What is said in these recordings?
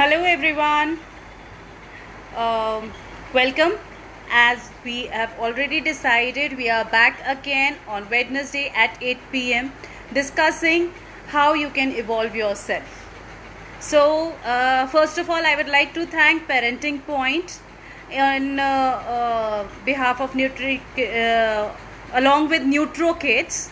Hello everyone. Um, Welcome. As we have already decided, we are back again on Wednesday at 8 p.m. discussing how you can evolve yourself. So, first of all, I would like to thank Parenting Point on behalf of along with NutroKids,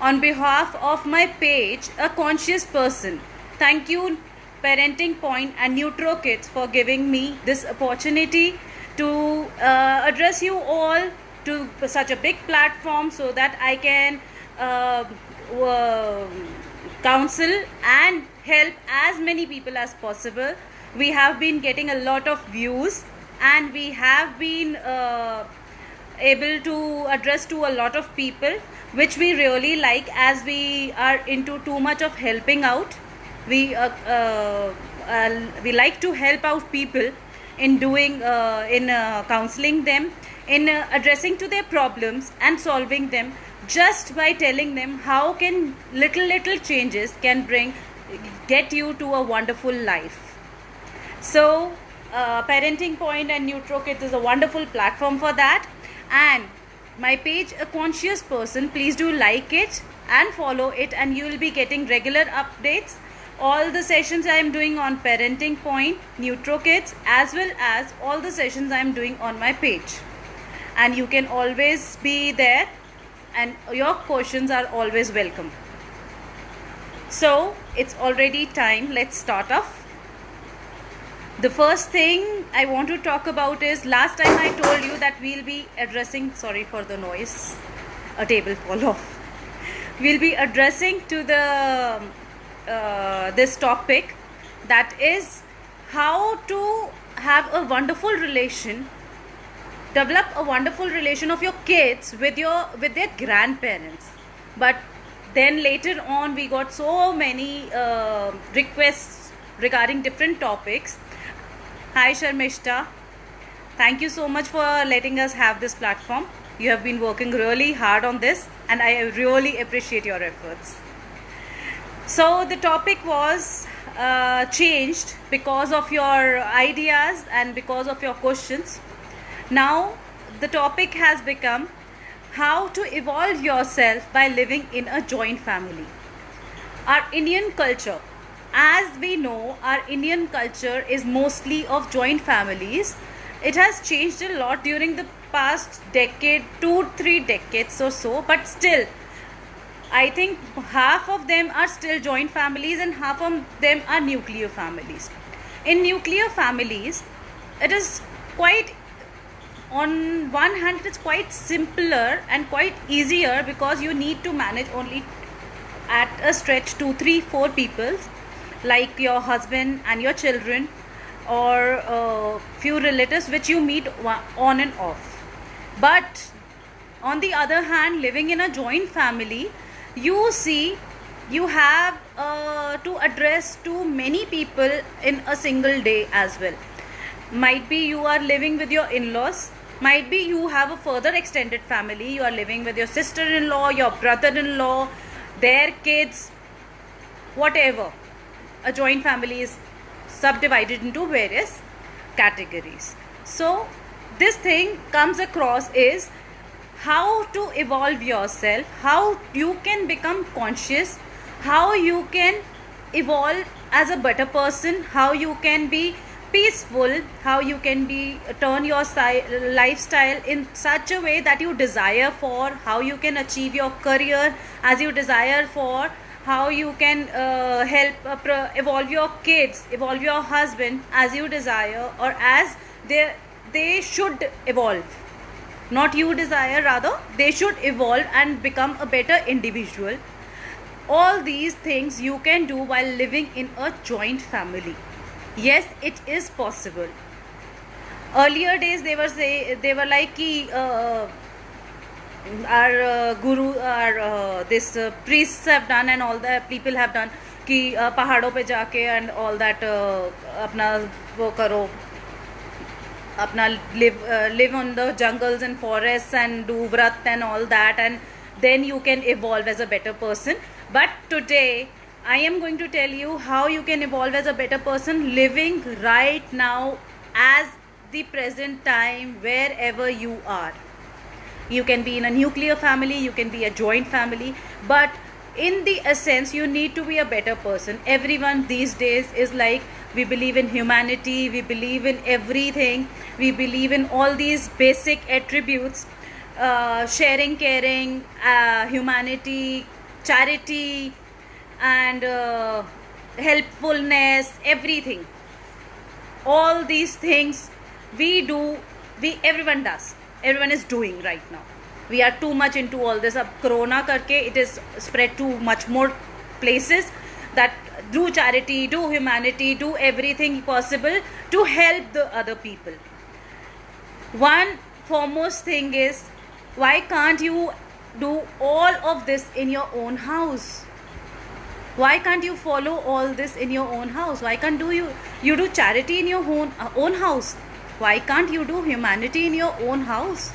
on behalf of my page, A Conscious Person. Thank you, Parenting Point and NutroKids, for giving me this opportunity to address you all to such a big platform so that I can counsel and help as many people as possible. We have been getting a lot of views and we have been able to address to a lot of people, which we really like, as we are into too much of helping out. We like to help out people in doing in counseling them, in addressing to their problems and solving them, just by telling them how can little changes can get you to a wonderful life. So Parenting Point and NutroKids is a wonderful platform for that. And my page, A Conscious Person, please do like it and follow it, and you will be getting regular updates. All the sessions I am doing on Parenting Point, NutroKids, as well as all the sessions I am doing on my page. And you can always be there, and your questions are always welcome. So it's already time. Let's start off. The first thing I want to talk about is, last time I told you that we'll be addressing, sorry for the noise, a table fall off. We'll be addressing to the this topic, that is how to have a wonderful relation, develop a wonderful relation of your kids with their grandparents. But then later on we got so many requests regarding different topics. Hi Sharmishta, thank you so much for letting us have this platform. You have been working really hard on this and I really appreciate your efforts. So the topic was changed because of your ideas and because of your questions. Now the topic has become how to evolve yourself by living in a joint family. Our Indian culture, as we know, our Indian culture is mostly of joint families. It has changed a lot during the past decade, 2-3 decades or so, but still I think half of them are still joint families and half of them are nuclear families. In nuclear families, it is quite, on one hand it's quite simpler and quite easier, because you need to manage only at a stretch 2, 3, 4 people, like your husband and your children, or few relatives which you meet on and off. But on the other hand, living in a joint family, you see, you have to address to many people in a single day as well. Might be you are living with your in-laws, might be you have a further extended family, you are living with your sister-in-law, your brother-in-law, their kids, whatever. A joint family is subdivided into various categories. So this thing comes across is how to evolve yourself, how you can become conscious, how you can evolve as a better person, how you can be peaceful, how you can be turn your lifestyle in such a way that you desire for, how you can achieve your career as you desire for, how you can help evolve your kids, evolve your husband as you desire, or as they should evolve. Not you desire, rather they should evolve and become a better individual. All these things you can do while living in a joint family. Yes, it is possible. Earlier days they were like ki, our guru, our this priests have done and all that people have done कि पहाड़ों पे जाके and all that अपना वो करो, अपना live on the jungles and forests and do vrat and all that, and then you can evolve as a better person. But today I am going to tell you how you can evolve as a better person living right now as the present time wherever you are. You can be in a nuclear family, you can be a joint family, but in the essence you need to be a better person. Everyone these days is like, we believe in humanity, we believe in everything, we believe in all these basic attributes, sharing, caring, humanity, charity, and helpfulness, everything. All these things everyone does, everyone is doing right now. We are too much into all this. Ab corona karke it is spread to much more places, that do charity, do humanity, do everything possible to help the other people. One foremost thing is, why can't you do all of this in your own house? Why can't you follow all this in your own house? Why can't you do charity in your own house? Why can't you do humanity in your own house?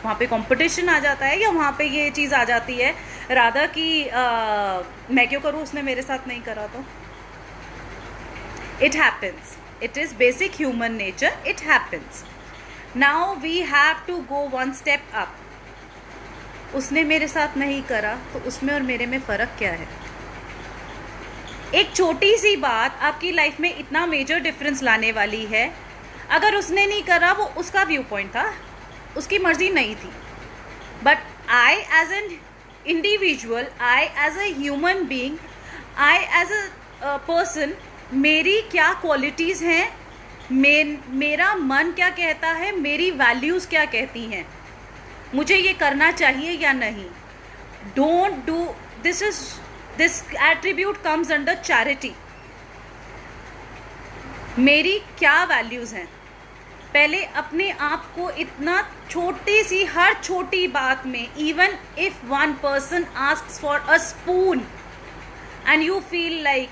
वहाँ पे competition आ जाता है, या वहाँ पे ये चीज़ आ जाती है राधा कि मैं क्यों करूँ, उसने मेरे साथ नहीं करा तो. It happens. It is basic human nature. It happens. Now we have to go one step up. उसने मेरे साथ नहीं करा तो उसमें और मेरे में फ़र्क क्या है? एक छोटी सी बात आपकी लाइफ में इतना मेजर डिफरेंस लाने वाली है. अगर उसने नहीं करा, वो उसका व्यू पॉइंट था, उसकी मर्जी नहीं थी. But I as an individual, I as a human being, I as a person, मेरी क्या क्वालिटीज़ हैं, मेरा मन क्या कहता है, मेरी वैल्यूज़ क्या कहती हैं, मुझे ये करना चाहिए या नहीं. Don't do this attribute comes under charity. मेरी क्या वैल्यूज़ हैं, पहले अपने आप को इतना छोटी सी, हर छोटी बात में, even if one person asks for a spoon and you feel like,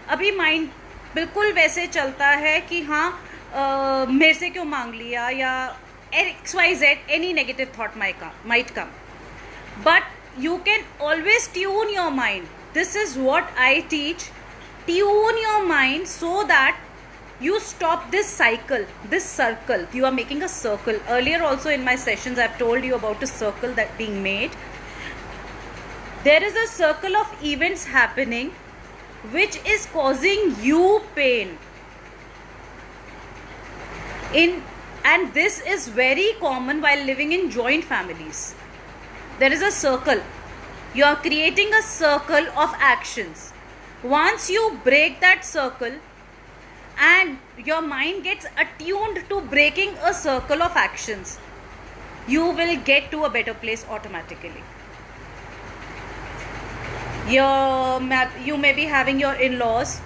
अभी माइंड बिल्कुल वैसे चलता है कि हाँ मेरे से क्यों मांग लिया, या XYZ, any negative thought might come. But you can always tune your mind. This is what I teach. Tune your mind so that you stop this cycle, this circle. You are making a circle. Earlier also in my sessions I've told you about a circle that being made. There is a circle of events happening which is causing you pain. And this is very common while living in joint families. There is a circle. You are creating a circle of actions. Once you break that circle and your mind gets attuned to breaking a circle of actions, you will get to a better place automatically. You may be having your in-laws.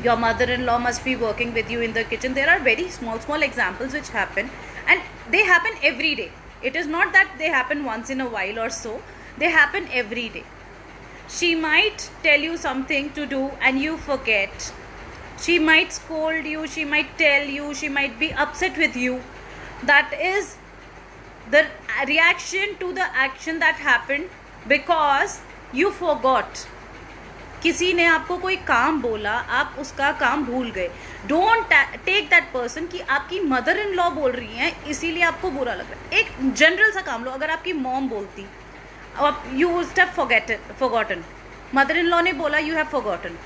Your mother-in-law must be working with you in the kitchen. There are very small examples which happen, and they happen every day. It is not that they happen once in a while or so. They happen every day. She might tell you something to do and you forget. She might scold you, she might tell you, she might be upset with you. That is the reaction to the action that happened because you forgot. किसी ने आपको कोई काम बोला, आप उसका काम भूल गए. डोंट टेक दैट पर्सन कि आपकी मदर इन लॉ बोल रही हैं इसीलिए आपको बुरा लग रहा है. एक जनरल सा काम लो. अगर आपकी मॉम बोलती, अब you would have forgotten. Mother in law ने बोला, यू हैव फॉरगॉटन.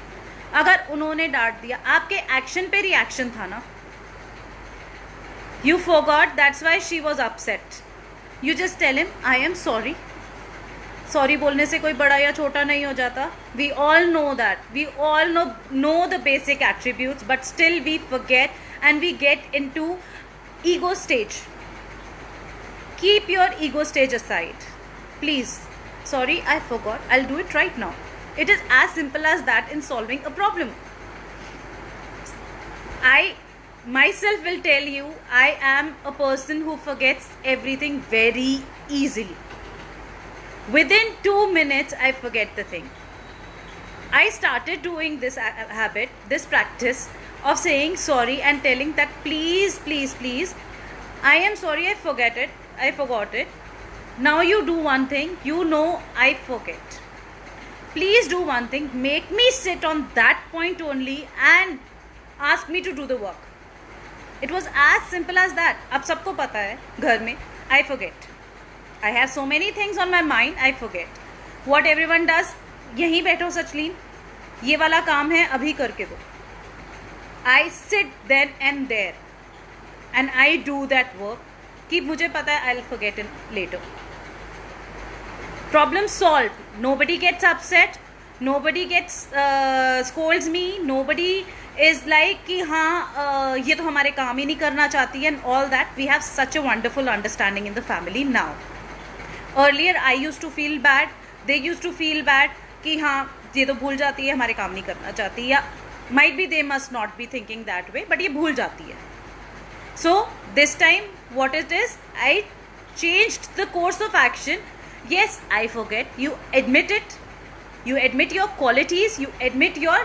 अगर उन्होंने डांट दिया, आपके एक्शन पे रिएक्शन था ना. You forgot, that's why she was upset. You just tell him, I am sorry. Sorry बोलने से कोई बड़ा या छोटा नहीं हो जाता. We all know that. We all know the basic attributes, but still we forget and we get into ego stage. Keep your ego stage aside. Please, sorry, I forgot, I'll do it right now. It is as simple as that in solving a problem. I myself will tell you, I am a person who forgets everything very easily. Within 2 minutes I forget the thing. I started doing this habit, this practice of saying sorry and telling that please, I am sorry, I forgot it. Now you do one thing, you know I forget. please do one thing, make me sit on that point only and ask me to do the work. It was as simple as that. अब सबको पता है घर में I forget. I have so many things on my mind, I forget. What everyone does, यहीं बैठो सचलीन, ये वाला काम है अभी करके दो. I sit then and there and I do that work कि मुझे पता है I'll forget it later. Problem solved. Nobody gets upset. Nobody gets scolds me. Nobody is like कि हाँ ये तो हमारे काम ही नहीं करना चाहती है and all that. We have such a wonderful understanding in the family now. Earlier I used to feel bad. They used to feel bad कि हाँ ये तो भूल जाती है, हमारे काम नहीं करना चाहती, या might be they must not be thinking that way, but ये भूल जाती है. So this time what it is, I changed the course of action. Yes, I forget. You admit it. You admit your qualities. You admit your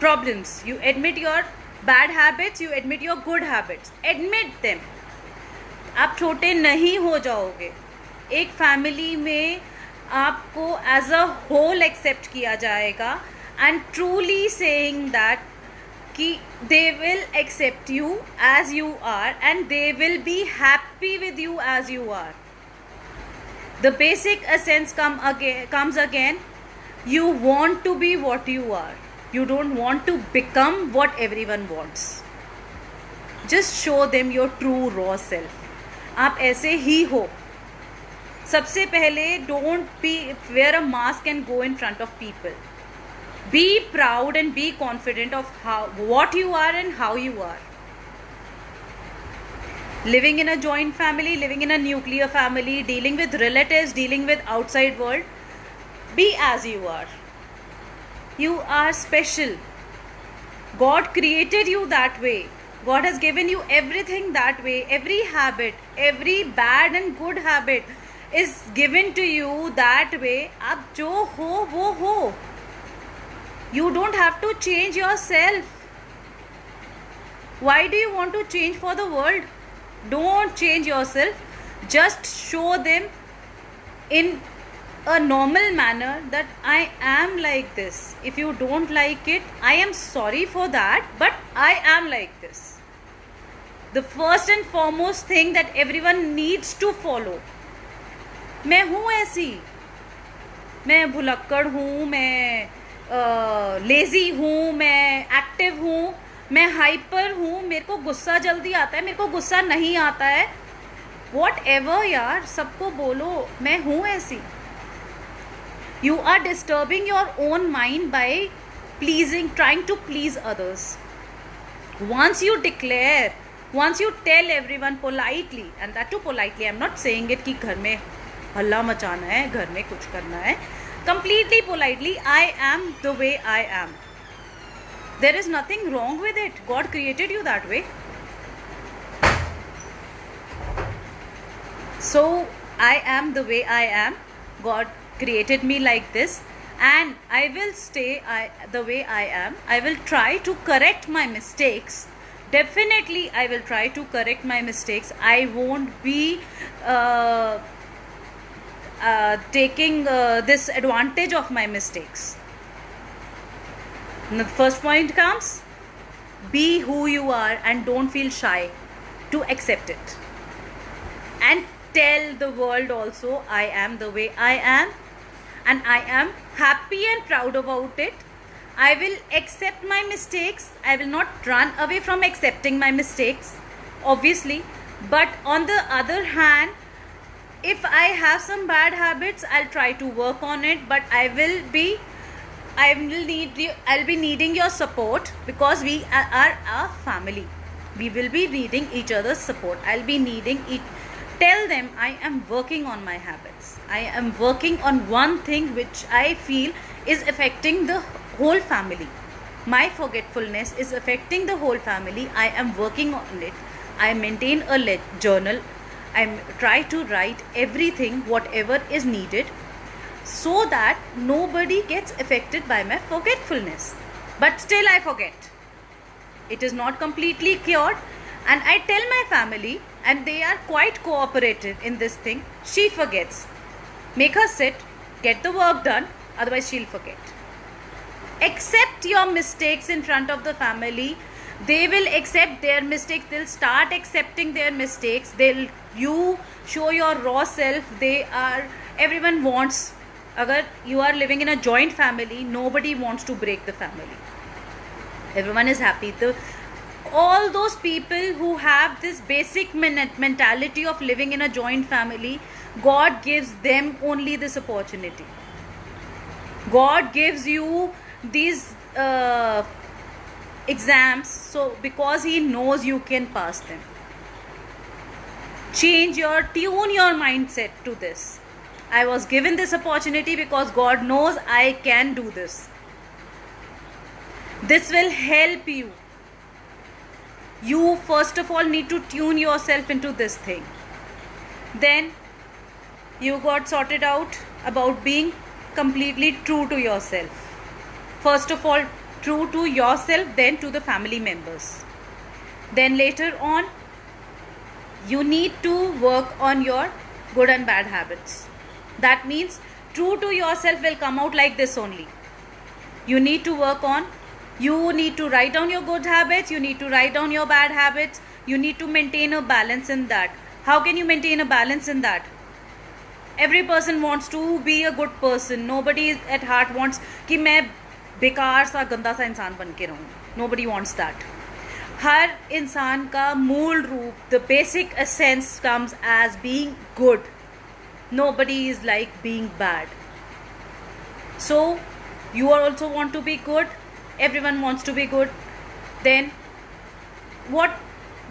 problems. You admit your bad habits. You admit your good habits. Admit them. आप छोटे नहीं हो जाओगे. एक family में आपको as a whole accept किया जाएगा and truly saying that कि they will accept you as you are and they will be happy with you as you are. The basic essence comes again. You want to be what you are. You don't want to become what everyone wants. Just show them your true raw self. आप ऐसे ही हो. सबसे पहले don't wear a mask and go in front of people. Be proud and be confident of what you are and how you are. Living in a joint family, living in a nuclear family, dealing with relatives, dealing with outside world, be as you are. You are special. God created you that way. God has given you everything that way. Every habit, every bad and good habit is given to you that way. आप जो हो वो हो. You don't have to change yourself. Why do you want to change for the world? Don't change yourself. Just show them in a normal manner that I am like this. If you don't like it, I am sorry for that, but I am like this. The first and foremost thing that everyone needs to follow. मैं हूँ ऐसी. मैं भुलक्कड़ हूँ, मैं lazy हूँ, मैं active हूँ, मैं हाइपर हूँ, मेरे को गुस्सा जल्दी आता है, मेरे को गुस्सा नहीं आता है. वॉट एवर यार, सबको बोलो मैं हूँ ऐसी. You are disturbing your own mind by pleasing, trying to please others. once you declare, once you tell everyone politely, and that too politely, I'm not saying it कि घर में हल्ला मचाना है, घर में कुछ करना है, completely politely, I am the way I am. There is nothing wrong with it. God created you that way. So I am the way I am. God created me like this, and I will stay the way I am. I will try to correct my mistakes. Definitely I will try to correct my mistakes. I won't be taking this advantage of my mistakes. The first point comes, be who you are and don't feel shy to accept it. And tell the world also, I am the way I am, and I am happy and proud about it. I will accept my mistakes. I will not run away from accepting my mistakes, obviously. But on the other hand, if I have some bad habits, I'll try to work on it, but I'll be needing your support, because we are a family. We will be needing each other's support. I'll be needing it. Tell them I am working on my habits. I am working on one thing which I feel is affecting the whole family. My forgetfulness is affecting the whole family. I am working on it. I maintain a journal. I try to write everything, whatever is needed, so that nobody gets affected by my forgetfulness. But still I forget. It is not completely cured, and I tell my family, and they are quite cooperative in this thing. She forgets. Make her sit, Get the work done, otherwise she'll forget. Accept your mistakes in front of the family. They will accept their mistakes. They'll start accepting their mistakes. You show your raw self. Everyone wants, agar you are living in a joint family, nobody wants to break the family. Everyone is happy. All those people who have this basic mentality of living in a joint family, God gives them only this opportunity. God gives you these exams, so because He knows you can pass them. Tune your mindset to this. I was given this opportunity because God knows I can do this. This will help you. You first of all need to tune yourself into this thing. Then you got sorted out about being completely true to yourself. First of all, true to yourself, then to the family members. Then later on, you need to work on your good and bad habits. That means true to yourself will come out like this only. You need to write down your good habits, you need to write down your bad habits, you need to maintain a balance in that. How can you maintain a balance in that? Every person wants to be a good person. Nobody at heart wants कि मैं बेकार सा गंदा सा इंसान बन के रहूँ. Nobody wants that. हर इंसान का मूल रूप, the basic essence comes as being good. Nobody is like being bad. So you also want to be good. Everyone wants to be good. Then what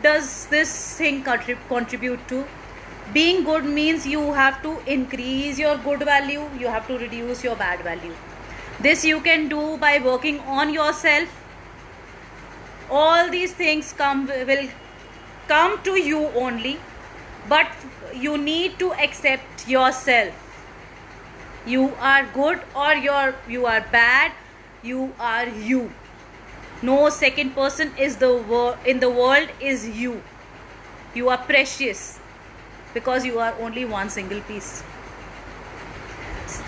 does this thing contribute to? Being good means you have to increase your good value, you have to reduce your bad value. This you can do by working on yourself. All these things will come to you only, but you need to accept yourself. You are good or you are bad. You are you. No second person in the world is you. You are precious because you are only one single piece.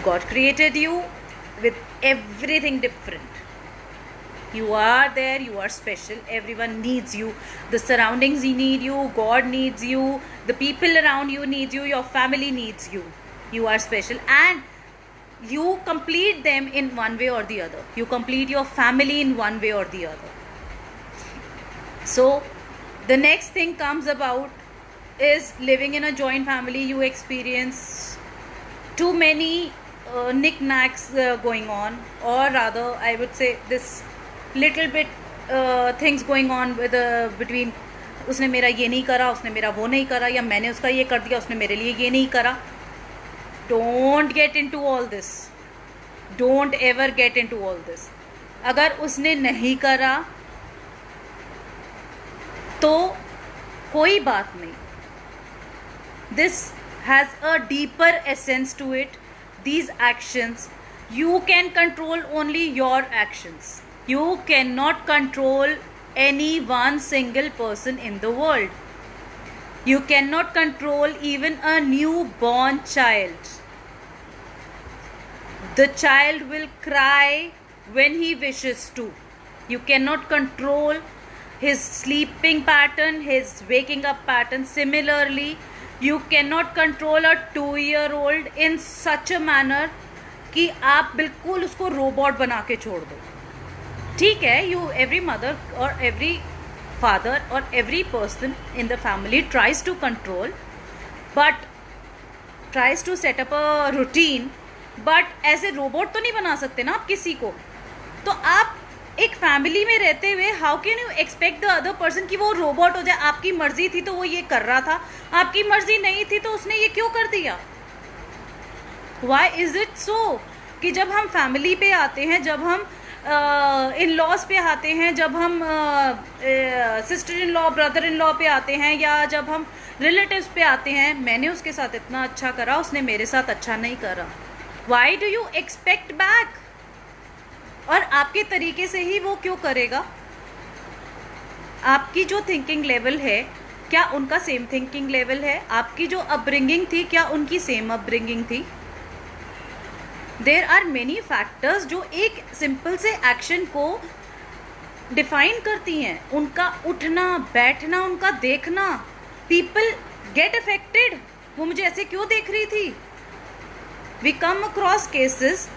God created you with everything different. You are there, you are special. Everyone needs you. The surroundings need you. God needs you. The people around you need you. Your family needs you. You are special, and you complete them in one way or the other. You complete your family in one way or the other. So the next thing comes about is living in a joint family. You experience too many knickknacks going on, or rather I would say this little bit things going on with between उसने मेरा ये नहीं करा, उसने मेरा वो नहीं करा, या मैंने उसका ये कर दिया, उसने मेरे लिए ये नहीं करा. Don't get into all this. Don't ever get into all this. अगर उसने नहीं करा तो कोई बात नहीं. This has a deeper essence to it. These actions, you can control only your actions. You cannot control any one single person in the world. You cannot control even a newborn child. The child will cry when he wishes to. You cannot control his sleeping pattern, his waking up pattern. Similarly, you cannot control a 2-year-old in such a manner कि आप बिल्कुल उसको robot बना के छोड़ दो. ठीक है, every mother or every father or every person in the family tries to control, but tries to set up a routine, but ऐसे रोबोट तो नहीं बना सकते ना आप किसी को. तो आप एक फैमिली में रहते हुए how can you expect the other person कि वो रोबोट हो जाए. आपकी मर्जी थी तो वो ये कर रहा था, आपकी मर्जी नहीं थी तो उसने ये क्यों कर दिया. वाई इज इट सो कि जब हम फैमिली पे आते हैं, जब हम इन लॉज पे आते हैं, जब हम sister in law brother in law पे आते हैं, या जब हम रिलेटिव्स पे आते हैं, मैंने उसके साथ इतना अच्छा करा, उसने मेरे साथ अच्छा नहीं करा. Why do you expect back. और आपके तरीके से ही वो क्यों करेगा. आपकी जो थिंकिंग लेवल है, क्या उनका सेम थिंकिंग लेवल है. आपकी जो अपब्रिंगिंग थी, क्या उनकी सेम अपब्रिंगिंग थी. देयर आर मेनी फैक्टर्स जो एक सिंपल से एक्शन को डिफाइन करती हैं. उनका उठना बैठना, उनका देखना. People get affected. वो मुझे ऐसे क्यों देख रही थी? वी कम अक्रॉस केसेस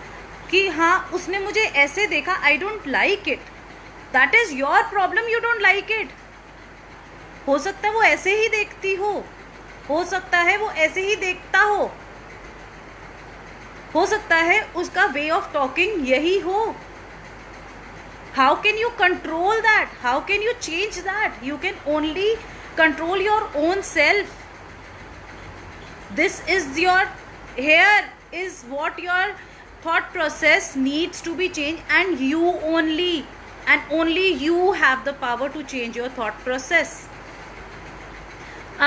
कि हाँ उसने मुझे ऐसे देखा, I don't like it. That is your problem, you don't like it. हो सकता है वो ऐसे ही देखती हो सकता है वो ऐसे ही देखता हो सकता है उसका वे ऑफ टॉकिंग यही हो. How can you control that? How can you change that? You can only control your own self. This is your here is what your thought process needs to be changed, and only you have the power to change your thought process.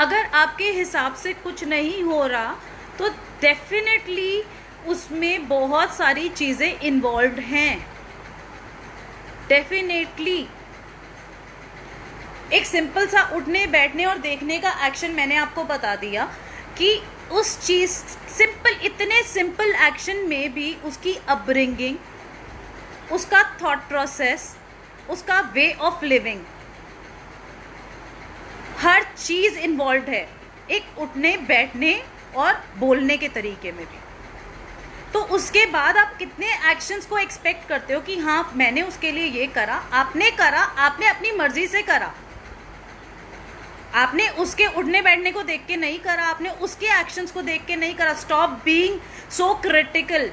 अगर आपके हिसाब से कुछ नहीं हो रहा तो definitely उसमें बहुत सारी चीज़ें इन्वॉल्व हैं. डेफिनेटली एक सिंपल सा उठने बैठने और देखने का एक्शन मैंने आपको बता दिया कि उस चीज इतने सिंपल एक्शन में भी उसकी अपब्रिंगिंग, उसका थॉट प्रोसेस, उसका वे ऑफ लिविंग, हर चीज इन्वॉल्व है एक उठने बैठने और बोलने के तरीके में भी. तो उसके बाद आप कितने एक्शंस को एक्सपेक्ट करते हो कि हाँ मैंने उसके लिए ये करा, आपने अपनी मर्जी से करा. आपने उसके उठने बैठने को देख के नहीं करा, आपने उसके एक्शंस को देख के नहीं करा. Stop being so critical.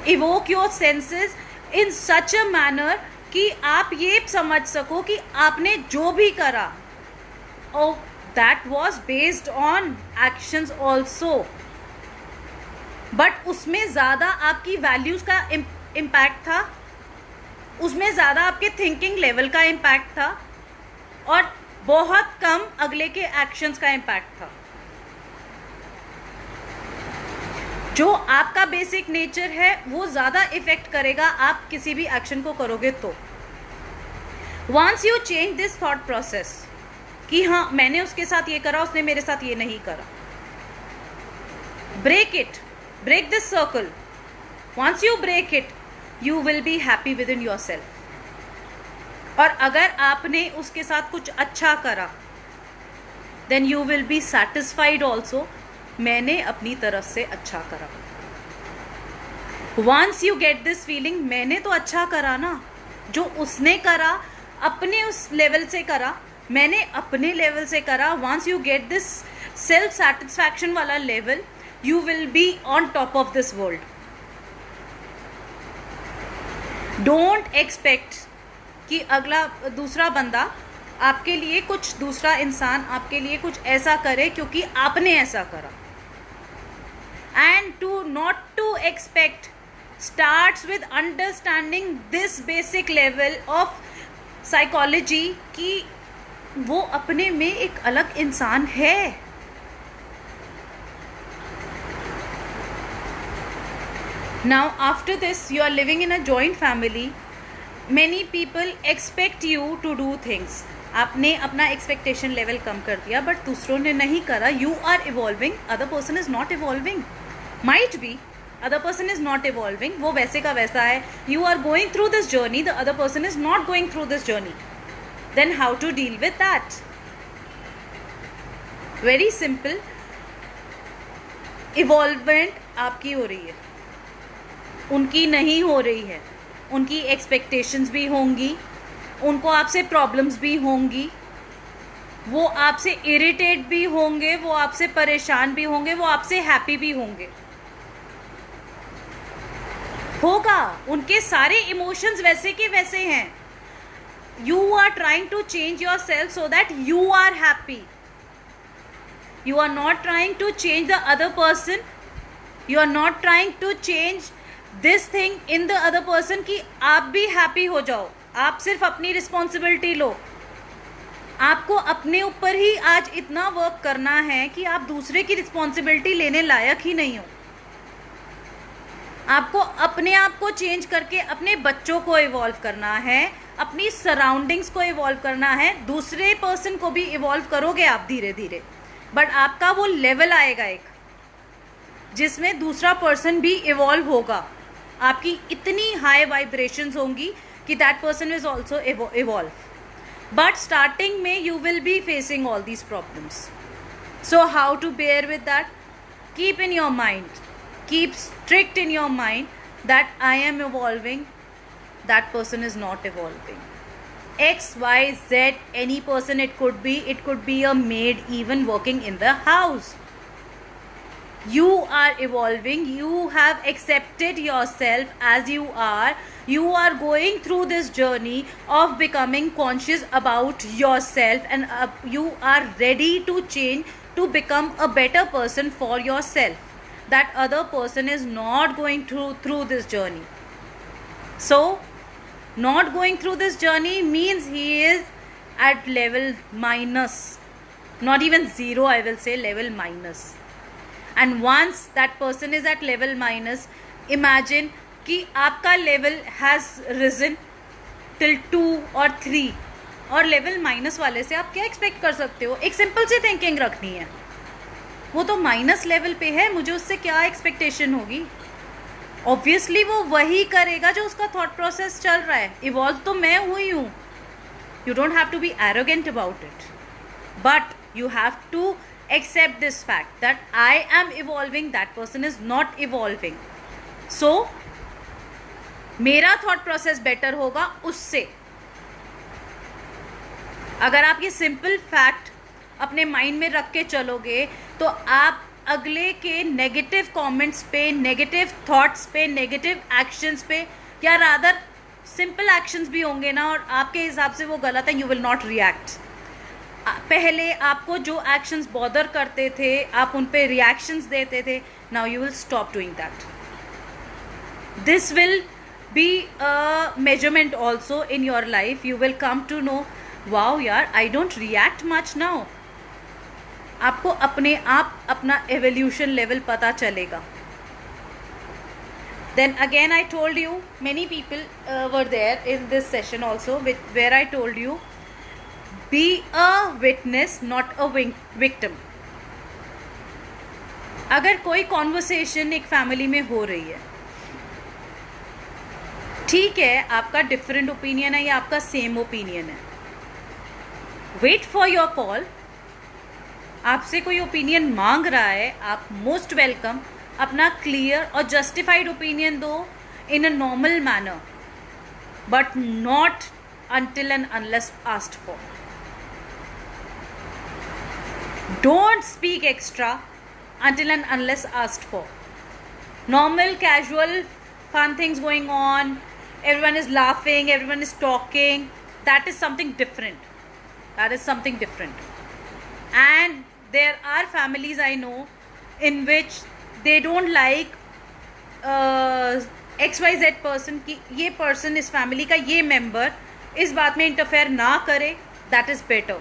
Evoke your senses in such a manner कि आप ये समझ सको कि आपने जो भी करा और that was based on actions also, but उसमें ज्यादा आपकी वैल्यूज का इम्पैक्ट था, उसमें ज्यादा आपके थिंकिंग लेवल का इम्पैक्ट था और बहुत कम अगले के एक्शंस का इम्पैक्ट था. जो आपका बेसिक नेचर है वो ज्यादा इफेक्ट करेगा आप किसी भी एक्शन को करोगे तो. Once you change this thought process कि हाँ मैंने उसके साथ ये करा, उसने मेरे साथ ये नहीं करा, break this circle. Once you break it, you will be happy within yourself. और अगर आपने उसके साथ कुछ अच्छा करा, then you will be satisfied also. मैंने अपनी तरफ से अच्छा करा. Once you get this feeling, मैंने तो अच्छा करा ना, जो उसने करा अपने उस लेवल से करा, मैंने अपने लेवल से करा. Once you get this self satisfaction वाला level, you will be on top of this world. Don't expect कि अगला दूसरा बंदा आपके लिए कुछ, दूसरा इंसान आपके लिए कुछ ऐसा करे क्योंकि आपने ऐसा करा. And not to expect starts with understanding this basic level of psychology कि वो अपने में एक अलग इंसान है. Now after this you are living in a joint family. Many people expect you to do things. आपने अपना एक्सपेक्टेशन लेवल कम कर दिया बट दूसरों ने नहीं करा. You are evolving, other person is not evolving. Might be other person is not evolving, वो वैसे का वैसा है. You are going through this journey, the other person is not going through this journey. Then how to deal with that? Very simple. Evolvement आपकी हो रही है, उनकी नहीं हो रही है. उनकी एक्सपेक्टेशंस भी होंगी, उनको आपसे प्रॉब्लम्स भी होंगी, वो आपसे इरिटेट भी होंगे, वो आपसे परेशान भी होंगे, वो आपसे हैप्पी भी होंगे. होगा, उनके सारे इमोशंस वैसे के वैसे हैं. You are trying to change your self so that you are happy. You are not trying to change the other person. You are not trying to change this thing in the other person कि आप भी happy हो जाओ. आप सिर्फ अपनी responsibility लो. आपको अपने ऊपर ही आज इतना वर्क करना है कि आप दूसरे की रिस्पॉन्सिबिलिटी लेने लायक ही नहीं हो. आपको अपने आप को चेंज करके अपने बच्चों को इवॉल्व करना है, अपनी सराउंडिंग्स को इवॉल्व करना है. दूसरे पर्सन को भी इवॉल्व करोगे आप धीरे धीरे, बट आपका वो लेवल आएगा एक. जिसमें दूसरा पर्सन भी इवॉल्व होगा. आपकी इतनी हाई वाइब्रेशंस होंगी कि that person is also evolve. But starting में you will be facing all these problems. So how to bear with that? Keep in your mind, keep strict in your mind that I am evolving, that person is not evolving. X, Y, Z, any person it could be a maid even working in the house. You are evolving, you have accepted yourself as you are going through this journey of becoming conscious about yourself, and you are ready to change, to become a better person for yourself. That other person is not going through this journey. So not going through this journey means he is at level minus, not even zero, I will say level minus. And once that person is at level minus, imagine कि आपका level has risen till 2 or 3, और level minus वाले से आप क्या expect कर सकते हो? एक simple सी thinking रखनी है. वो तो माइनस लेवल पे है, मुझे उससे क्या एक्सपेक्टेशन होगी? ऑब्वियसली वो वही करेगा जो उसका थॉट प्रोसेस चल रहा है. इवॉल्व तो मैं हुई हूँ. You don't have to be arrogant about it, but you have to accept this fact that I am evolving, that person is not evolving. So मेरा थॉट प्रोसेस बेटर होगा उससे. अगर आप ये सिंपल फैक्ट अपने माइंड में रख के चलोगे तो आप अगले के नेगेटिव कमेंट्स पे, नेगेटिव थॉट्स पे, नेगेटिव एक्शंस पे, या रादर सिंपल एक्शंस भी होंगे ना और आपके हिसाब से वो गलत है, यू विल नॉट रिएक्ट. पहले आपको जो एक्शंस बॉदर करते थे आप उन पे रिएक्शंस देते थे, now you will stop doing that. This will be a measurement also in your life. You will come to know, wow यार, I don't react much now. आपको अपने आप अपना एवोल्यूशन लेवल पता चलेगा. Then again I told you, many people were there in this session also, where I told you, be a witness, not a victim. अगर कोई conversation एक family में हो रही है, ठीक है, आपका डिफरेंट ओपिनियन है या आपका सेम ओपिनियन है, वेट फॉर योर कॉल. आपसे कोई ओपिनियन मांग रहा है, आप मोस्ट वेलकम अपना क्लियर और जस्टिफाइड ओपिनियन दो in a normal manner, but not until and unless asked for. Don't speak extra until and unless asked for. Normal, casual, fun things going on, everyone is laughing, everyone is talking, that is something different. That is something different. And there are families I know in which they don't like XYZ person कि ये person इस family का ये member इस बात में interfere ना करे, दैट इज़ बेटर.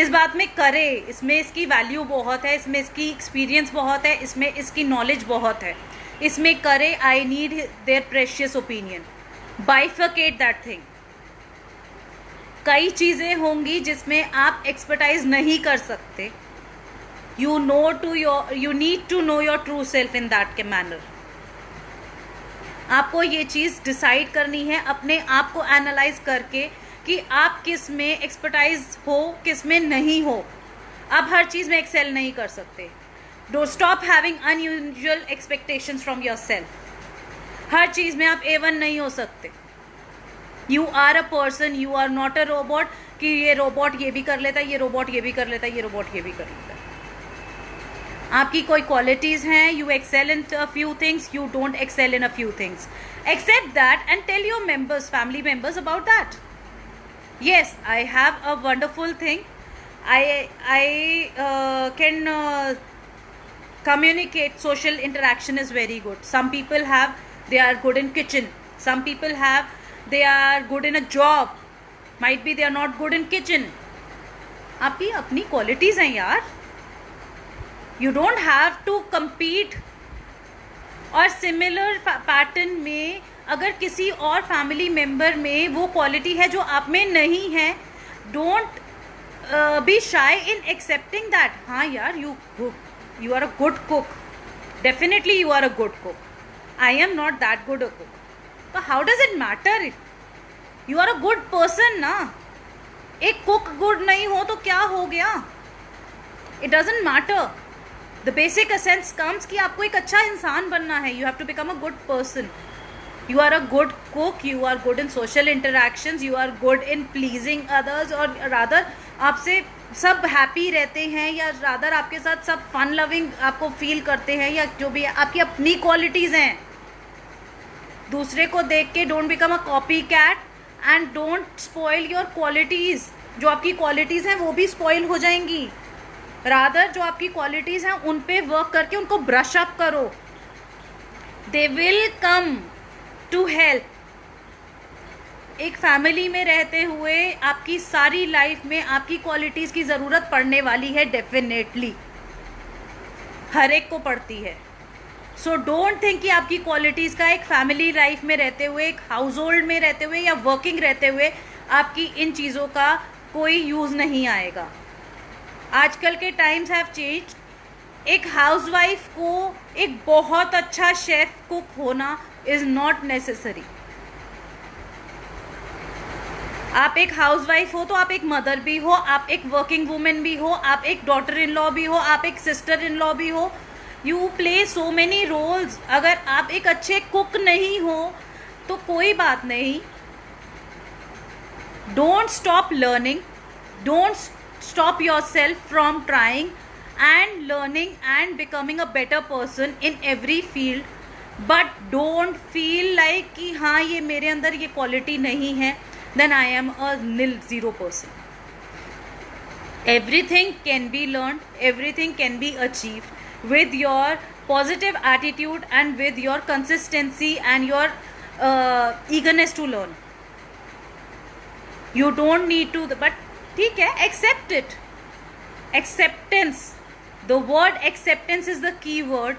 इस बात में करे, इसमें इसकी वैल्यू बहुत है, इसमें इसकी एक्सपीरियंस बहुत है, इसमें इसकी नॉलेज बहुत है, इसमें करे. I need their precious opinion. Bifurcate that thing. कई चीज़ें होंगी जिसमें आप एक्सपर्टाइज नहीं कर सकते. You need to know your true self in that के मैनर. आपको ये चीज़ डिसाइड करनी है अपने आप को एनालाइज करके कि आप किस में एक्सपर्टाइज हो, किस में नहीं हो. आप हर चीज़ में एक्सेल नहीं कर सकते. Don't stop having unusual expectations from yourself. हर चीज़ में आप A1 नहीं हो सकते. You are a person, you are not a robot कि ये रोबोट ये भी कर लेता है, ये रोबोट ये भी कर लेता है, ये रोबोट ये भी कर लेता है. आपकी कोई क्वालिटीज़ हैं, you excel in a few things, you don't excel in a few things. Accept that and tell your members, family members about that. Yes, I have a wonderful thing. I can communicate. Social interaction is very good. Some people they are good in kitchen. Some people they are good in a job. Might be they are not good in kitchen. आपकी अपनी qualities हैं यार. You don't have to compete. और similar pattern में अगर किसी और family member में वो क्वालिटी है जो आप में नहीं है, डोंट बी शाई इन एक्सेप्टिंग दैट. हाँ यार, you are a good cook, definitely you are a good cook. I am not that good a cook. But how does it matter? You are a good person ना. एक cook good नहीं हो तो क्या हो गया? It doesn't matter. The basic essence comes कि आपको एक अच्छा इंसान बनना है. You have to become a good person. You are a good cook. You are good in social interactions. You are good in pleasing others. और rather आपसे सब हैप्पी रहते हैं, या रादर आपके साथ सब फन लविंग आपको फील करते हैं, या जो भी आपकी अपनी क्वालिटीज़ हैं. दूसरे को देख के don't become a copy cat and don't spoil your qualities. जो आपकी क्वालिटीज़ हैं वो भी स्पॉइल हो जाएंगी. रादर जो आपकी क्वालिटीज़ हैं उन पे वर्क करके उनको ब्रश अप करो. They will come to help. एक फैमिली में रहते हुए आपकी सारी लाइफ में आपकी क्वालिटीज़ की ज़रूरत पड़ने वाली है. डेफिनेटली हर एक को पड़ती है. सो डोंट थिंक कि आपकी क्वालिटीज़ का एक फैमिली लाइफ में रहते हुए, एक हाउस होल्ड में रहते हुए या वर्किंग रहते हुए आपकी इन चीज़ों का कोई यूज़ नहीं आएगा. आजकल के टाइम्स हैव चेंज्ड. एक हाउसवाइफ को एक बहुत अच्छा शेफ कुक होना इज़ नॉट नेसेसरी. आप एक हाउसवाइफ हो तो आप एक मदर भी हो, आप एक वर्किंग वुमेन भी हो, आप एक डॉटर इन लॉ भी हो, आप एक सिस्टर इन लॉ भी हो. You play so many roles. अगर आप एक अच्छे कुक नहीं हो तो कोई बात नहीं. Don't stop learning. Don't stop yourself from trying and learning and becoming a better person in every field. But don't feel like कि हाँ ये मेरे अंदर ये quality नहीं है, then I am a nil, 0%. Everything can be learned, everything can be achieved with your positive attitude and with your consistency and your eagerness to learn. You don't need to, but ठीक है, accept it. Acceptance, the word acceptance is the key word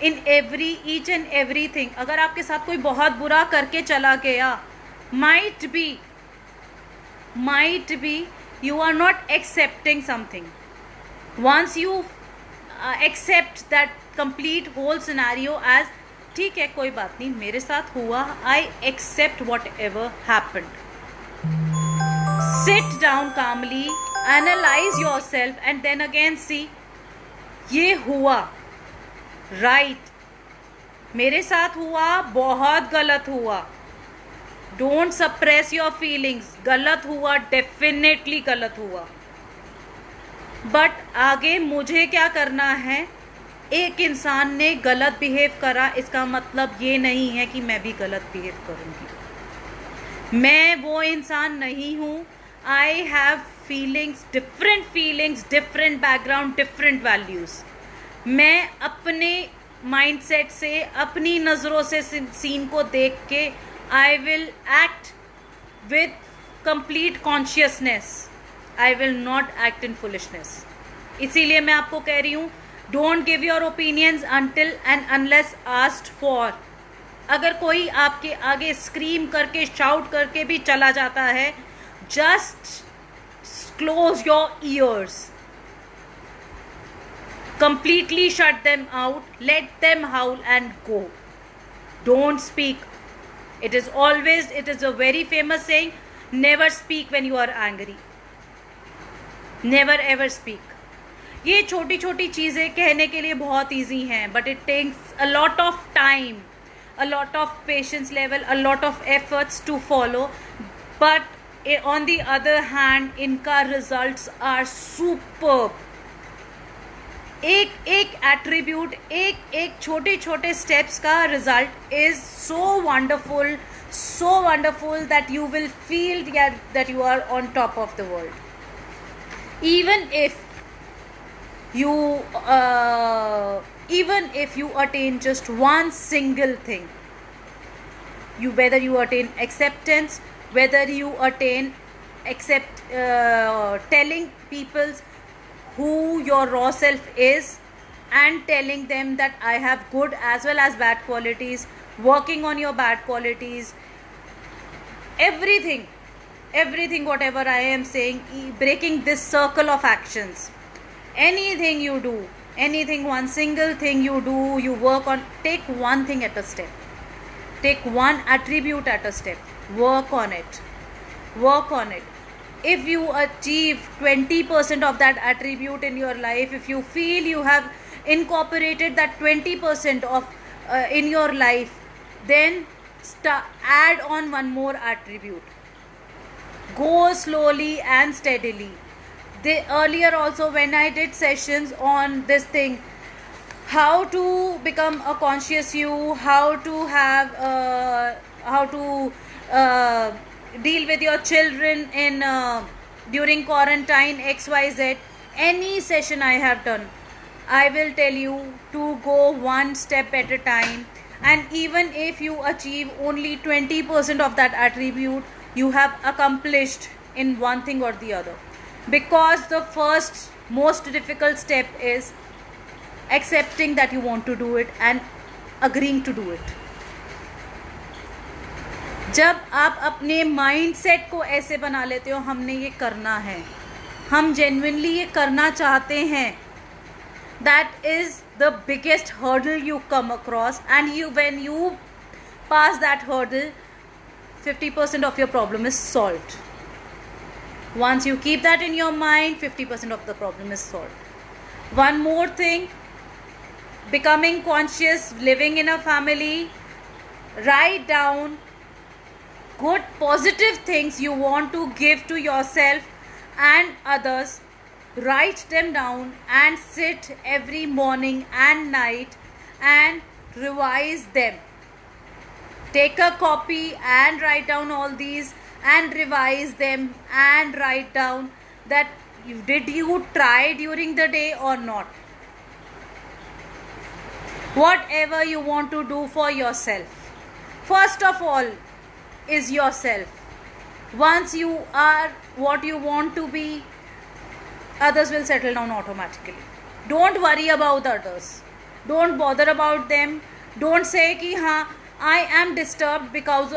in every each and every thing. अगर आपके साथ कोई बहुत बुरा करके चला गया, might be you are not accepting something. Once you accept that complete whole scenario as ठीक है, कोई बात नहीं, मेरे साथ हुआ, I accept whatever happened. Sit down calmly, analyze yourself and then again see, ये हुआ, right, मेरे साथ हुआ, बहुत गलत हुआ. Don't suppress your feelings. गलत हुआ, definitely गलत हुआ, but आगे मुझे क्या करना है. एक इंसान ने गलत बिहेव करा, इसका मतलब ये नहीं है कि मैं भी गलत बिहेव करूँगी. मैं वो इंसान नहीं हूँ. I have feelings, different background, different values. मैं अपने mindset से, अपनी नज़रों से सीन को देख के I will act with complete consciousness. I will not act in foolishness. इसीलिए मैं आपको कह रही हूँ, don't give your opinions until and unless asked for. अगर कोई आपके आगे स्क्रीम करके, शाउट करके भी चला जाता है, just close your ears. Completely shut them out. Let them howl and go. Don't speak. It is a very famous saying, never speak when you are angry. Never ever speak. ये छोटी छोटी चीज़ें कहने के लिए बहुत easy हैं, but it takes a lot of time, a lot of patience level, a lot of efforts to follow. But on the other hand, इनका results are superb. एक attribute, एक छोटे छोटे steps का result is so wonderful that you will feel that you are on top of the world. Even if you attain just one single thing, whether you attain acceptance, whether you attain telling people who your raw self is and telling them that I have good as well as bad qualities, working on your bad qualities, everything whatever I am saying, breaking this circle of actions, anything you do, anything, one single thing you do, you work on. Take one thing at a step, take one attribute at a step, work on it, work on it. If you achieve 20% of that attribute in your life, if you feel you have incorporated that 20% of in your life, then add on one more attribute. Go slowly and steadily. Earlier also when I did sessions on this thing, how to become a conscious you, how to have how to deal with your children in during quarantine, XYZ, any session I have done, I will tell you to go one step at a time. And even if you achieve only 20% of that attribute, you have accomplished in one thing or the other. Because the first most difficult step is accepting that you want to do it and agreeing to do it. जब आप अपने mindset को ऐसे बना लेते हो, हमने ये करना है, हम जेन्युइनली ये करना चाहते हैं, that is the biggest hurdle you come across, and when you pass that hurdle, 50% of your problem is solved. Once you keep that in your mind, 50% of the problem is solved. One more thing, becoming conscious, living in a family, write down good positive things you want to give to yourself and others. Write them down and sit every morning and night and revise them. Take a copy and write down all these and revise them and write down that did you try during the day or not. Whatever you want to do for yourself, first of all is yourself. Once you are what you want to be, others will settle down automatically. Don't worry about others, don't bother about them. Don't say ki हाँ I am disturbed because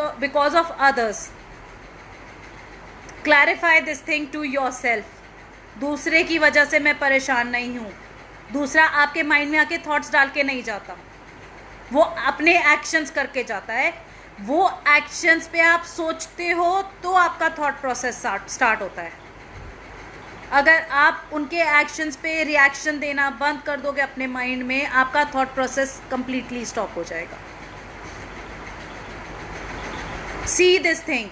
of others. Clarify this thing to yourself. दूसरे की वजह से मैं परेशान नहीं हूँ. दूसरा आपके माइंड में आके थॉट्स डाल के नहीं जाता, वो अपने एक्शंस करके जाता है. वो एक्शंस पे आप सोचते हो तो आपका थॉट प्रोसेस स्टार्ट होता है. अगर आप उनके एक्शंस पे रिएक्शन देना बंद कर दोगे अपने माइंड में, आपका थॉट प्रोसेस कंप्लीटली स्टॉप हो जाएगा. See this thing.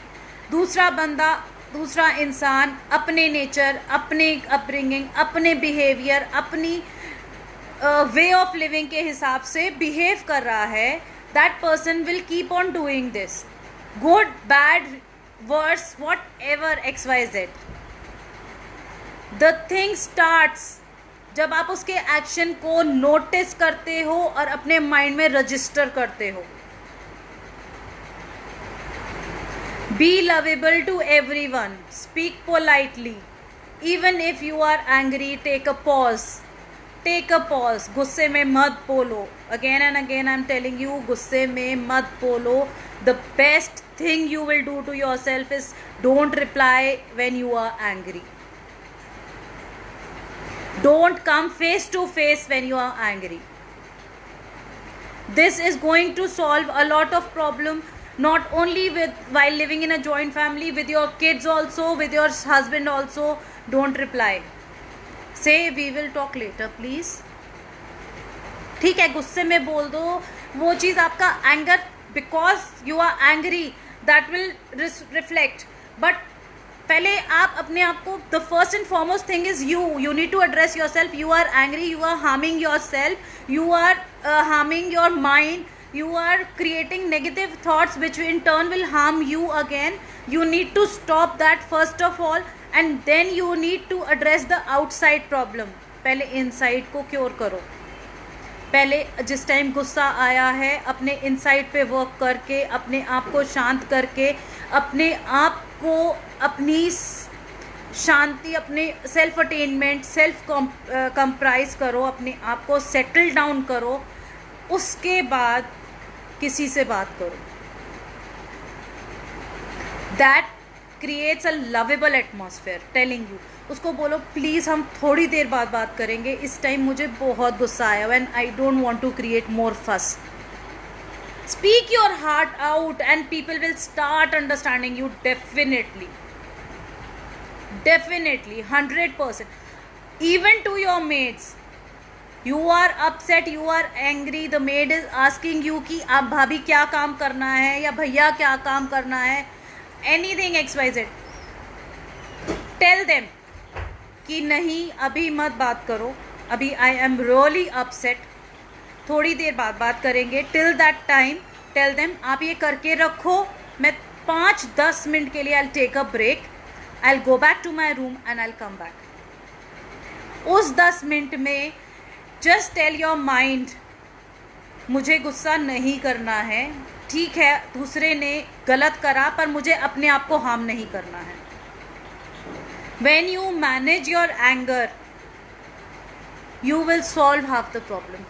दूसरा इंसान अपने नेचर, अपने अपब्रिंगिंग, अपने बिहेवियर, अपनी वे ऑफ लिविंग के हिसाब से बिहेव कर रहा है. That person will keep on doing this, good bad worse what ever XYZ. The thing starts जब आप उसके एक्शन को नोटिस करते हो और अपने माइंड में रजिस्टर करते हो. Be lovable to everyone. Speak politely. Even if you are angry, take a pause. Take a pause. गुस्से में मत बोलो. Again and again I'm telling you, गुस्से में मत बोलो. The best thing you will do to yourself is don't reply when you are angry. Don't come face to face when you are angry. This is going to solve a lot of problem. Not only while living in a joint family, with your kids also, with your husband also. Don't reply. Say we will talk later please. ठीक है, गुस्से में बोल दो. वो चीज़ आपका anger, because you are angry, that will reflect. But पहले आप अपने आप को, the first and foremost thing is you need to address yourself. You are angry, you are harming yourself, you are harming your mind. You are creating negative thoughts which in turn will harm you again. You need to stop that first of all, and then you need to address the outside problem. पहले inside को cure करो. पहले जिस time गुस्सा आया है, अपने inside पे वर्क करके, अपने आप को शांत करके, अपने आप को, अपनी शांति, अपने सेल्फ अटेनमेंट, सेल्फ कंप्राइज करो, अपने आप को सेटल डाउन करो. उसके बाद किसी से बात करो. That creates a lovable atmosphere. Telling you, उसको बोलो प्लीज़ हम थोड़ी देर बाद बात करेंगे, इस टाइम मुझे बहुत गुस्सा आया and I don't want to create more fuss. Speak your heart out and people will start understanding you definitely. Definitely, 100%. Even to your maids. You are upset, you are angry, the maid is asking you कि आप भाभी क्या काम करना है या भैया क्या काम करना है, anything XYZ. Tell them कि नहीं अभी मत बात करो, अभी I am really upset, थोड़ी देर बाद बात करेंगे. Till that time tell them आप ये करके रखो, मैं 5-10 मिनट के लिए I take a break, I go back to my room and I come back. उस 10 मिनट में जस्ट टेल योर माइंड मुझे गुस्सा नहीं करना है, ठीक है दूसरे ने गलत करा पर मुझे अपने आप को हार्म नहीं करना है. When you manage your anger you will solve half the problem.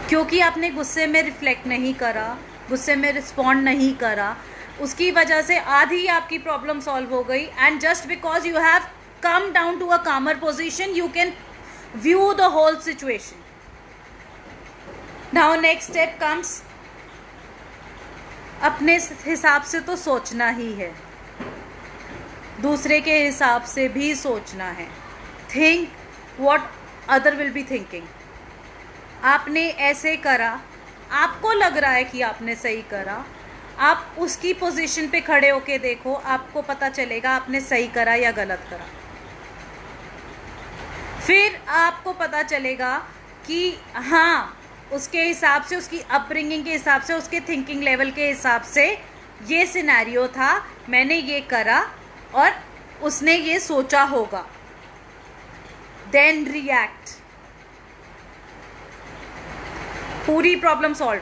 क्योंकि आपने गुस्से में रिफ्लेक्ट नहीं करा, गुस्से में रिस्पॉन्ड नहीं करा, उसकी वजह से आधी आपकी प्रॉब्लम सॉल्व हो गई. And just because you have come down to a calmer position you can view the whole situation. Now next step comes, अपने हिसाब से तो सोचना ही है, दूसरे के हिसाब से भी सोचना है. Think what other will be thinking. आपने ऐसे करा, आपको लग रहा है कि आपने सही करा, आप उसकी पोजीशन पे खड़े होके देखो, आपको पता चलेगा आपने सही करा या गलत करा. फिर आपको पता चलेगा कि हाँ उसके हिसाब से, उसकी अपब्रिंगिंग के हिसाब से, उसके थिंकिंग लेवल के हिसाब से ये सिनेरियो था, मैंने ये करा और उसने ये सोचा होगा. Then react. पूरी प्रॉब्लम सॉल्व,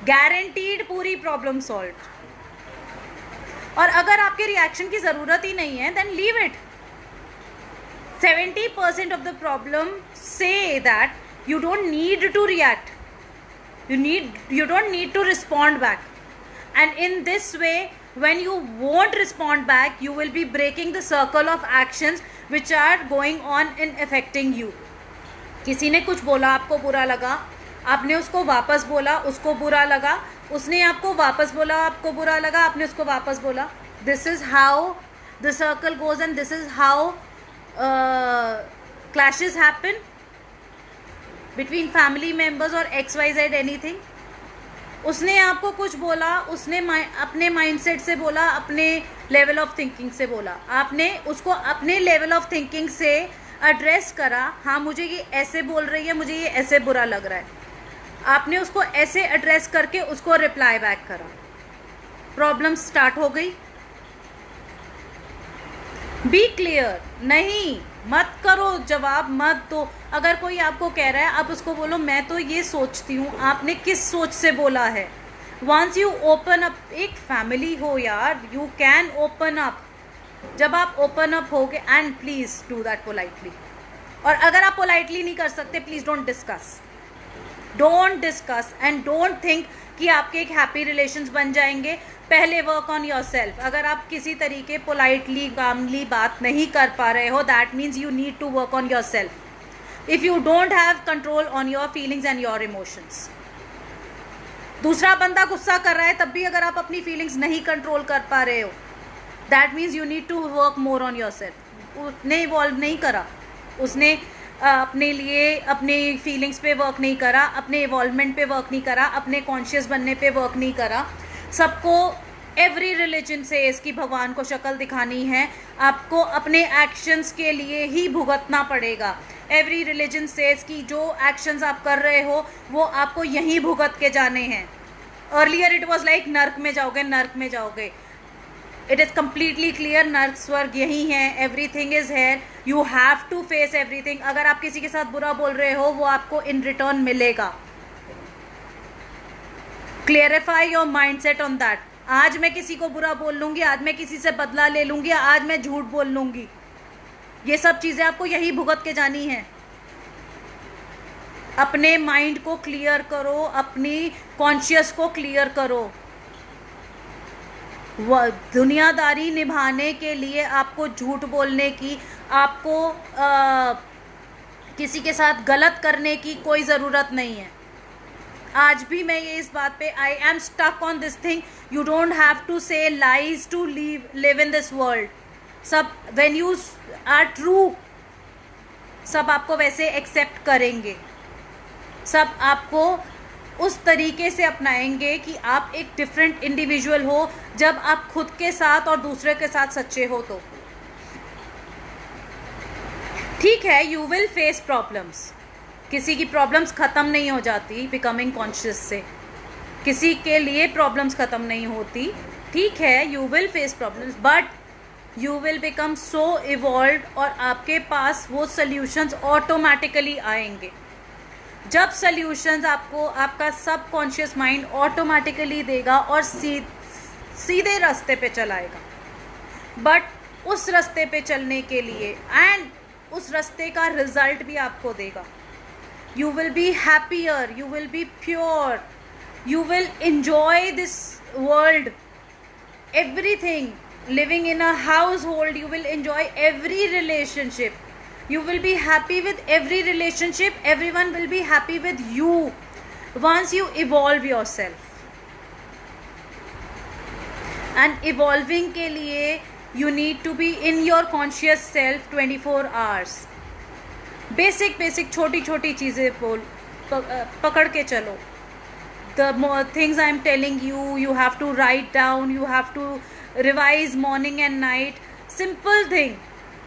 गारंटीड पूरी प्रॉब्लम सॉल्व. और अगर आपके रिएक्शन की जरूरत ही नहीं है then leave it. 70% of the problem say that you don't need to react, you don't need to respond back. And in this way when you won't respond back you will be breaking the circle of actions which are going on in affecting you. किसी ने कुछ बोला, आपको बुरा लगा, आपने उसको वापस बोला, उसको बुरा लगा, उसने आपको वापस बोला, आपको बुरा लगा, आपने उसको वापस बोला. This is how the circle goes and this is how clashes happen between family members or XYZ anything. उसने आपको कुछ बोला, उसने अपने माइंडसेट से बोला, अपने लेवल ऑफ थिंकिंग से बोला, आपने उसको अपने लेवल ऑफ थिंकिंग से एड्रेस करा. हाँ मुझे ये ऐसे बोल रही है, मुझे ये ऐसे बुरा लग रहा है, आपने उसको ऐसे एड्रेस करके उसको रिप्लाई बैक करा, प्रॉब्लम स्टार्ट हो गई. बी क्लियर, नहीं मत करो, जवाब मत दो. अगर कोई आपको कह रहा है आप उसको बोलो मैं तो ये सोचती हूँ, आपने किस सोच से बोला है. वंस यू ओपन अप, एक फैमिली हो यार, यू कैन ओपन अप. जब आप ओपन अप होगे and please do that politely. और अगर आप पोलाइटली नहीं कर सकते please don't discuss, don't discuss and don't think कि आपके एक हैप्पी रिलेशंस बन जाएंगे. पहले वर्क ऑन योर सेल्फ. अगर आप किसी तरीके पोलाइटली कामली बात नहीं कर पा रहे हो that means you need to work on your self. If you don't have control on your feelings and your emotions. दूसरा बंदा गुस्सा कर रहा है तब भी अगर आप अपनी फीलिंग्स नहीं कंट्रोल कर पा रहे हो that means you need to work more on your self. उसने इवॉल्व नहीं करा, उसने अपने लिए अपने फीलिंग्स पे वर्क नहीं करा, अपने इवॉल्वमेंट पे वर्क नहीं करा, अपने कॉन्शियस बनने पे वर्क नहीं करा. सबको एवरी रिलीजन से इसकी भगवान को शक्ल दिखानी है, आपको अपने एक्शंस के लिए ही भुगतना पड़ेगा. एवरी रिलीजन से इसकी जो एक्शंस आप कर रहे हो वो आपको यहीं भुगत के जाने हैं. अर्लियर इट वाज लाइक नर्क में जाओगे, नर्क में जाओगे. इट इज़ कम्प्लीटली क्लियर, नर्क स्वर्ग यही है, everything is here, you have to face everything. अगर आप किसी के साथ बुरा बोल रहे हो वो आपको इन रिटर्न मिलेगा. Clarify your mindset on that. आज मैं किसी को बुरा बोल लूंगी, आज मैं किसी से बदला ले लूंगी, आज मैं झूठ बोल लूंगी, ये सब चीजें आपको यही भुगत के जानी है. अपने माइंड को क्लियर करो, अपनी कॉन्शियस को क्लियर करो. दुनियादारी निभाने के लिए आपको झूठ बोलने की, आपको किसी के साथ गलत करने की कोई ज़रूरत नहीं है. आज भी मैं ये इस बात पे I am stuck on this thing. You don't have to say lies to live in this world. सब व्हेन यू आर ट्रू, सब आपको वैसे एक्सेप्ट करेंगे, सब आपको उस तरीके से अपनाएंगे कि आप एक डिफरेंट इंडिविजुअल हो जब आप खुद के साथ और दूसरे के साथ सच्चे हो. तो ठीक है, यू विल फेस प्रॉब्लम्स. किसी की प्रॉब्लम्स ख़त्म नहीं हो जाती बिकमिंग कॉन्शियस से. किसी के लिए प्रॉब्लम्स ख़त्म नहीं होती. ठीक है, you will face problems, but you will become so evolve और आपके पास वो सल्यूशंस ऑटोमेटिकली आएंगे. जब सल्यूशंस आपको आपका सबकॉन्शियस माइंड ऑटोमेटिकली देगा और सीधे रास्ते पे चलाएगा. बट उस रास्ते पे चलने के लिए एंड उस रास्ते का रिजल्ट भी आपको देगा. You will be happier, you will be pure, you will enjoy this world, everything. Living in a household, you will enjoy every relationship. You will be happy with every relationship. Everyone will be happy with you once you evolve yourself. And evolving के लिए you need to be in your conscious self 24 hours. Basic छोटी छोटी चीज़ें पकड़ के चलो. The things I am telling you, you have to write down, you have to revise morning and night. Simple thing,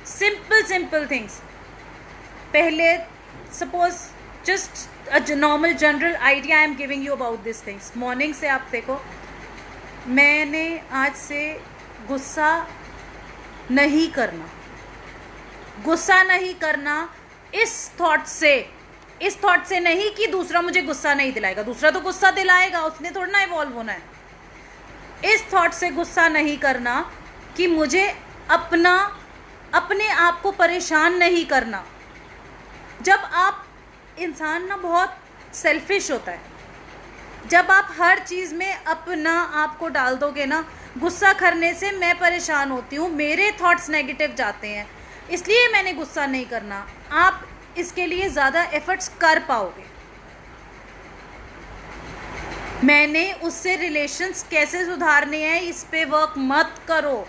simple things. पहले suppose just a normal general idea I am giving you about this things. Morning से आप देखो, मैंने आज से गुस्सा नहीं करना. गुस्सा नहीं करना इस थॉट से नहीं कि दूसरा मुझे गुस्सा नहीं दिलाएगा. दूसरा तो गुस्सा दिलाएगा, उसने थोड़ा ना इवॉल्व होना है. इस थॉट से गुस्सा नहीं करना कि मुझे अपने आप को परेशान नहीं करना. जब आप इंसान ना बहुत सेल्फिश होता है. जब आप हर चीज़ में अपना आप को डाल दोगे ना, गुस्सा करने से मैं परेशान होती हूँ, मेरे थॉट्स नेगेटिव जाते हैं, इसलिए मैंने गुस्सा नहीं करना. आप इसके लिए ज़्यादा एफर्ट्स कर पाओगे. मैंने उससे रिलेशंस कैसे सुधारने हैं इस पे वर्क मत करो.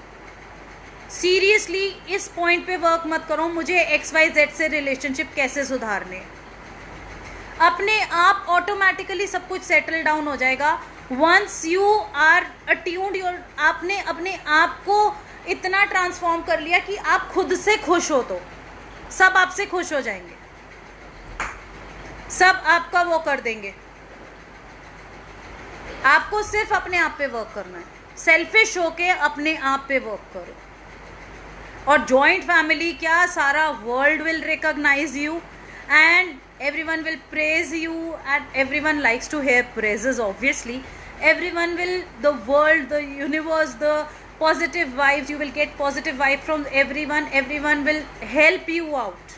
सीरियसली इस पॉइंट पे वर्क मत करो, मुझे XYZ से रिलेशनशिप कैसे सुधारने हैं. अपने आप ऑटोमेटिकली सब कुछ सेटल डाउन हो जाएगा. Once you are attuned your, आपने अपने आप को इतना ट्रांसफॉर्म कर लिया कि आप खुद से खुश हो, तो सब आपसे खुश हो जाएंगे, सब आपका वो कर देंगे. आपको सिर्फ अपने आप पे वर्क करना है. सेल्फिश होके अपने आप पे वर्क करो. और जॉइंट फैमिली क्या, सारा world will recognise you and everyone will praise you and everyone likes to hear praises. Obviously everyone will, the world, the universe, the positive vibes, you will get positive vibe from everyone. Everyone will help you out,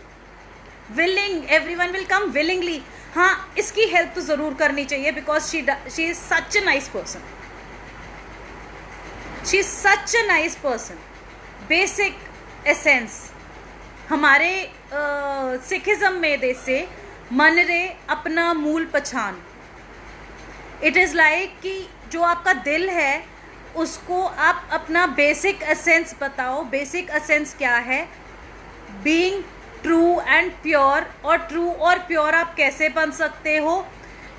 everyone will come willingly. हाँ, इसकी help तो ज़रूर करनी चाहिए because she is such a nice person. She is such a nice person. Basic essence हमारे Sikhism में जैसे मन रे अपना मूल पहचान. इट इज़ लाइक कि जो आपका दिल है उसको आप अपना बेसिक एसेंस बताओ. बेसिक एसेंस क्या है? Being true and pure. और ट्रू और प्योर आप कैसे बन सकते हो?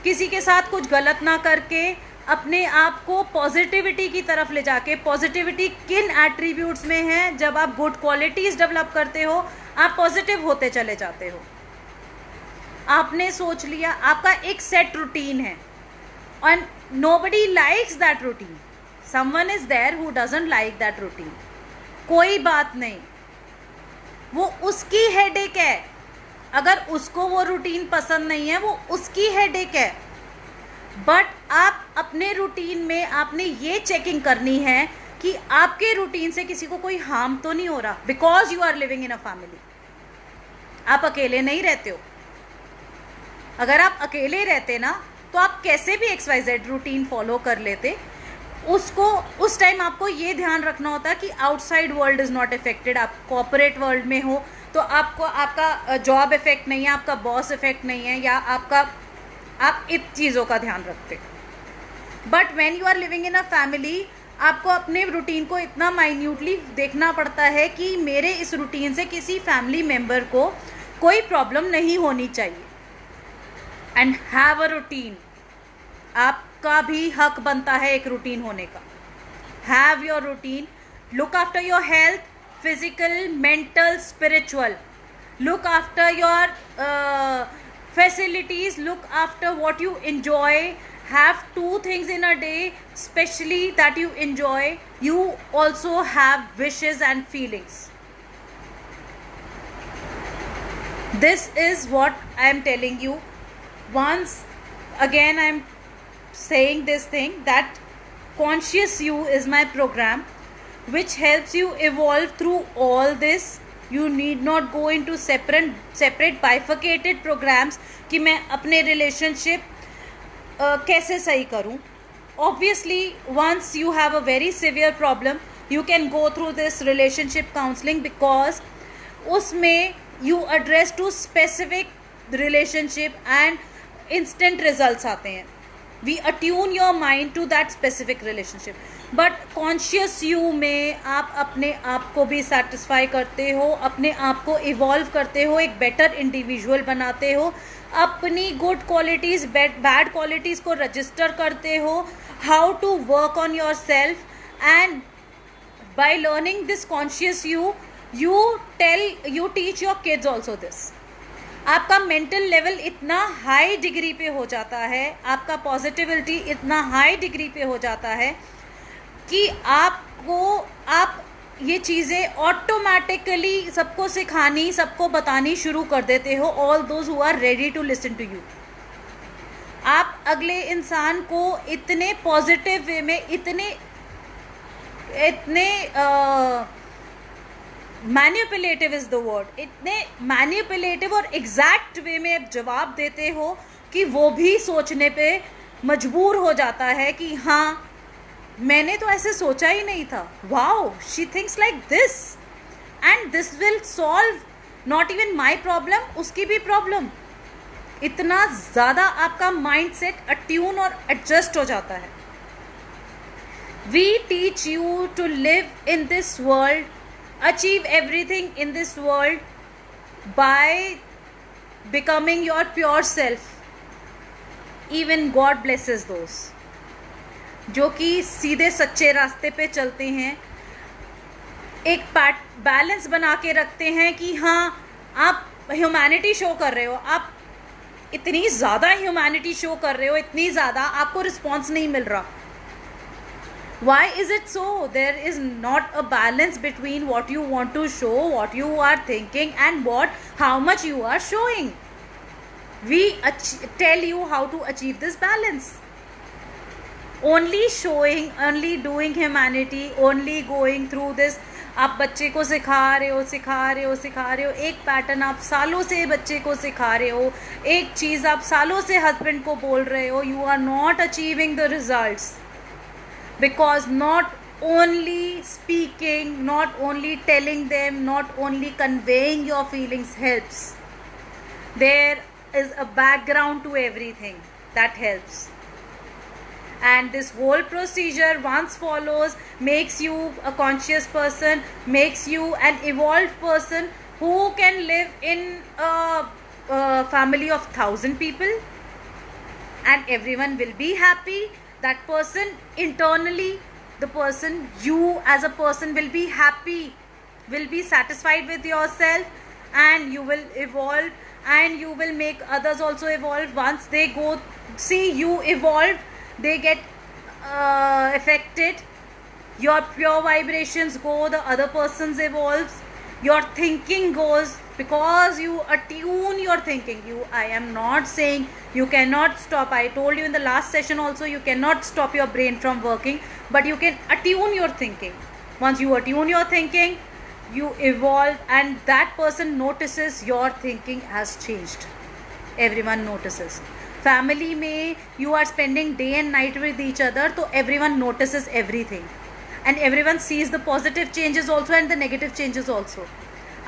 किसी के साथ कुछ गलत ना करके, अपने आप को पॉजिटिविटी की तरफ ले जाके. पॉजिटिविटी किन एट्रीब्यूट्स में है? जब आप गुड क्वालिटीज़ डेवलप करते हो, आप पॉजिटिव होते चले जाते हो. आपने सोच लिया आपका एक सेट रूटीन है और nobody likes that routine. Someone is there who doesn't like that routine. कोई बात नहीं, वो उसकी हेडेक है. अगर उसको वो रूटीन पसंद नहीं है, वो उसकी हेडेक है. बट आप अपने रूटीन में आपने ये चेकिंग करनी है कि आपके रूटीन से किसी को कोई हार्म तो नहीं हो रहा, because you are living in a family. आप अकेले नहीं रहते हो. अगर आप अकेले रहते ना, तो आप कैसे भी XYZ रूटीन फॉलो कर लेते. उसको उस टाइम आपको ये ध्यान रखना होता है कि outside world is not affected. आप कॉर्पोरेट वर्ल्ड में हो तो आपको आपका जॉब इफेक्ट नहीं है, आपका बॉस इफेक्ट नहीं है, या आप इन चीज़ों का ध्यान रखते. But when you are living in a family, आपको अपने रूटीन को इतना माइन्यूटली देखना पड़ता है कि मेरे इस रूटीन से किसी फैमिली मेम्बर को कोई प्रॉब्लम नहीं होनी चाहिए. And have a routine. आपका भी हक बनता है एक रूटीन होने का. Have your routine. Look after your health, physical, mental, spiritual. Look after your facilities, look after what you enjoy. Have 2 things in a day especially that you enjoy. You also have wishes and feelings. This is what I am telling you. Once again I am saying this thing, that Conscious You is my program which helps you evolve through all this. You need not go into separate bifurcated programs कि मैं अपने relationship कैसे सही करूँ. Obviously, once you have a very severe problem, you can go through this relationship counseling because उसमें you address to specific relationship and instant results आते हैं. We attune your mind to that specific relationship. But conscious you में आप अपने आप को भी satisfy करते हो, अपने आप को इवॉल्व करते हो, एक बेटर इंडिविजुअल बनाते हो, अपनी गुड क्वालिटीज़ बैड क्वालिटीज़ को रजिस्टर करते हो, how to work on your self. And by learning this conscious you, you teach your kids also this. आपका मेंटल लेवल इतना हाई डिग्री पे हो जाता है, आपका पॉजिटिविटी इतना हाई डिग्री पे हो जाता है कि आप ये चीज़ें ऑटोमेटिकली सबको सिखानी, सबको बतानी शुरू कर देते हो. All those who are ready to listen to you. आप अगले इंसान को इतने पॉजिटिव वे में, इतने मैनिपुलेटिव इज द वर्ड, इतने मैनिपुलेटिव और एग्जैक्ट वे में आप जवाब देते हो कि वो भी सोचने पे मजबूर हो जाता है कि हाँ, मैंने तो ऐसे सोचा ही नहीं था. Wow, she thinks like this and this will solve not even my problem, उसकी भी प्रॉब्लम. इतना ज़्यादा आपका माइंड सेट अट्यून और एडजस्ट हो जाता है. We teach you to live in this world, achieve everything in this world by becoming your pure self. Even God blesses those जो कि सीधे सच्चे रास्ते पे चलते हैं, एक बैलेंस बना के रखते हैं कि हाँ, आप ह्यूमैनिटी शो कर रहे हो, आप इतनी ज़्यादा ह्यूमैनिटी शो कर रहे हो, इतनी ज़्यादा आपको रिस्पॉन्स नहीं मिल रहा. Why is it so? There is not a balance between what you want to show, what you are thinking, and how much you are showing. We tell you how to achieve this balance. Only showing, only doing humanity, only going through this. आप बच्चे को सिखा रहे हो, एक pattern आप सालों से बच्चे को सिखा रहे हो, एक चीज़ आप सालों से हस्बैंड को बोल रहे हो. You are not achieving the results. Because not only speaking, not only telling them, not only conveying your feelings helps. There is a background to everything that helps. And this whole procedure, once follows, makes you a conscious person, makes you an evolved person who can live in a family of 1,000 people. And everyone will be happy. That person internally, the person, you as a person will be happy, will be satisfied with yourself, and you will evolve, and you will make others also evolve. Once they go see you evolve, they get affected. Your pure vibrations go, the other person's evolves, your thinking goes, because you attune your thinking. I am not saying you cannot stop. I told you in the last session also, you cannot stop your brain from working, but you can attune your thinking. Once you attune your thinking, you evolve, and that person notices your thinking has changed. Everyone notices. Family में you are spending day and night with each other, तो everyone notices everything and everyone sees the positive changes also and the negative changes also.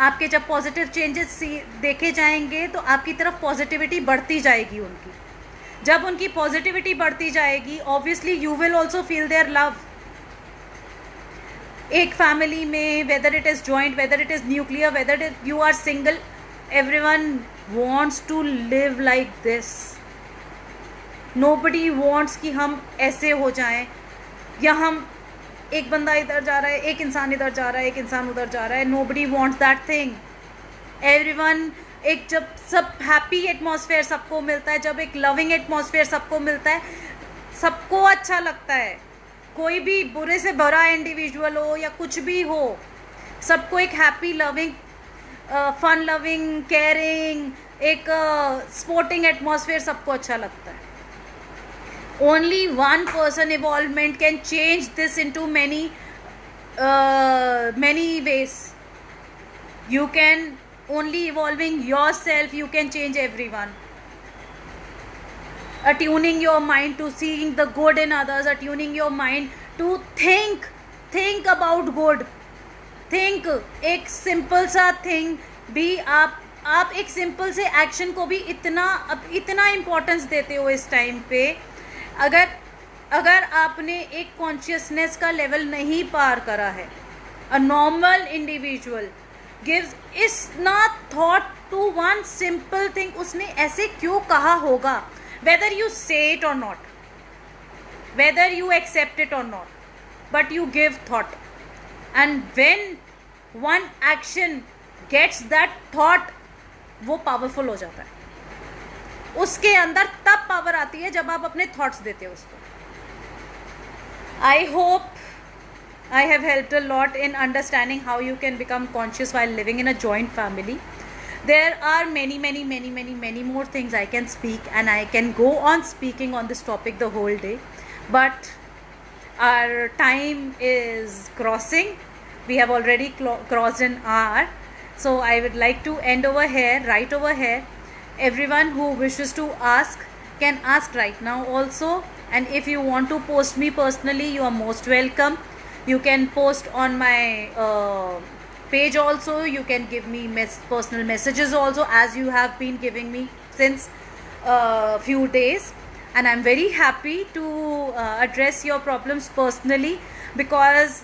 आपके जब positive changes देखे जाएंगे तो आपकी तरफ positivity बढ़ती जाएगी उनकी. जब उनकी पॉजिटिविटी बढ़ती जाएगी, obviously you will also feel their love. एक फैमिली में, whether it is joint, whether it is nuclear, whether it you are single, everyone wants to live like this. Nobody wants कि हम ऐसे हो जाएं, या हम एक बंदा इधर जा रहा है, एक इंसान इधर जा रहा है, एक इंसान उधर जा रहा है. Nobody wants that thing. Everyone, एक जब सब हैप्पी एटमॉस्फेयर सबको मिलता है, जब एक लविंग एटमॉस्फेयर सबको मिलता है, सबको अच्छा लगता है. कोई भी बुरे से बुरा इंडिविजुअल हो या कुछ भी हो, सबको एक happy loving fun loving caring एक स्पोर्टिंग एटमॉस्फेयर सबको अच्छा लगता है. Only one person involvement can change this into many ways. You can only evolving yourself, you can change everyone. Attuning your mind to seeing the good in others, attuning your mind to think about good. Think, एक simple सा thing भी आप एक simple से action को भी इतना importance देते हो इस टाइम पे. अगर आपने एक कॉन्शियसनेस का लेवल नहीं पार करा है, a normal individual gives is not thought to one simple thing, उसने ऐसे क्यों कहा होगा, whether you say it or not, whether you accept it or not, but you give thought. And when one action gets that thought, वो powerful हो जाता है. उसके अंदर तब पावर आती है जब आप अपने थॉट्स देते हो उसको. I hope I have helped a lot in understanding how you can become conscious while living in a joint family. There are many more things I can speak, and I can go on speaking on this topic the whole day, but our time is crossing. We have already crossed an hour, so I would like to end over here, right over here. Everyone who wishes to ask can ask right now also, and if you want to post me personally, you are most welcome. You can post on my page also. You can give me personal messages also, as you have been giving me since few days. And I'm very happy to address your problems personally, because